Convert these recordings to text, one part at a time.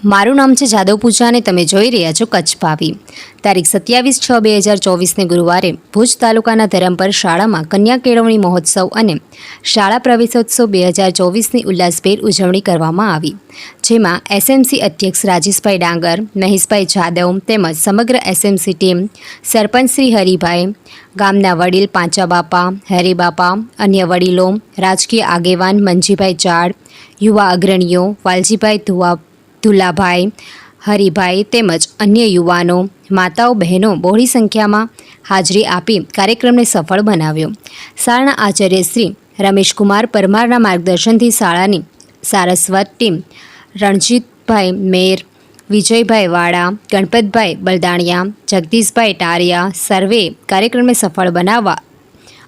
મારું નામ છે જાદવ પૂજા અને તમે જોઈ રહ્યા છો કચ્છ ભાવી। તારીખ 27/6/2024ને ગુરુવારે ભુજ તાલુકાના ધરમપર શાળામાં કન્યા કેળવણી મહોત્સવ અને શાળા પ્રવેશોત્સવ 2024ની ઉલ્લાસભેર ઉજવણી કરવામાં આવી, જેમાં એસએમસી અધ્યક્ષ રાજેશભાઈ ડાંગર, મહેશભાઈ જાદવ તેમજ સમગ્ર એસએમસી ટીમ, સરપંચ શ્રી હરિભાઈ, ગામના વડીલ પાંચાબાપા, હેરીબાપા, અન્ય વડીલો, રાજકીય આગેવાન મંજીભાઈ ચાડ, યુવા અગ્રણીઓ વાલજીભાઈ ધુલાભાઈ, હરિભાઈ તેમજ અન્ય યુવાનો, માતાઓ, બહેનો બહોળી સંખ્યામાં હાજરી આપી કાર્યક્રમને સફળ બનાવ્યો। શાળાના આચાર્ય શ્રી રમેશકુમાર પરમારના માર્ગદર્શનથી શાળાની સારસ્વત ટીમ રણજીતભાઈ મેર, વિજયભાઈ વાડા, ગણપતભાઈ બલદાણિયા, જગદીશભાઈ ટારિયા સર્વે કાર્યક્રમને સફળ બનાવવા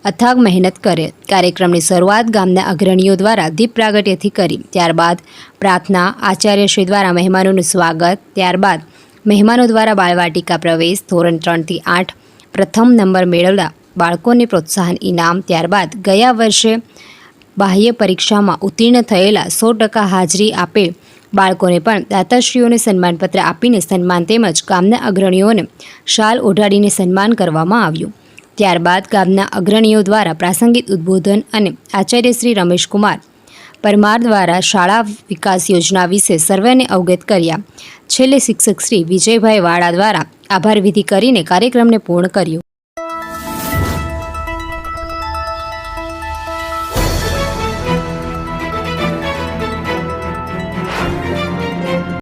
અથાગ મહેનત કરે। કાર્યક્રમની શરૂઆત ગામના અગ્રણીઓ દ્વારા દીપ પ્રાગટ્યથી કરી, ત્યારબાદ પ્રાર્થના, આચાર્યશ્રી દ્વારા મહેમાનોનું સ્વાગત, ત્યારબાદ મહેમાનો દ્વારા બાળવાટિકા પ્રવેશ, ધોરણ 3 થી 8 પ્રથમ નંબર મેળવતા બાળકોને પ્રોત્સાહન ઇનામ, ત્યારબાદ ગયા વર્ષે બાહ્ય પરીક્ષામાં ઉત્તીર્ણ થયેલા 100% હાજરી આપેલ બાળકોને પણ દાતાશ્રીઓને સન્માનપત્ર આપીને સન્માન તેમજ ગામના અગ્રણીઓને શાલ ઓઢાડીને સન્માન કરવામાં આવ્યું। ત્યારબાદ ગામના અગ્રણીઓ દ્વારા પ્રાસંગિક ઉદ્બોધન અને આચાર્ય શ્રી રમેશકુમાર પરમાર દ્વારા શાળા વિકાસ યોજના વિશે સર્વેને અવગત કર્યા। છેલ્લે શિક્ષક શ્રી વિજયભાઈ વાડા દ્વારા આભાર વિધિ કરીને કાર્યક્રમને પૂર્ણ કર્યો।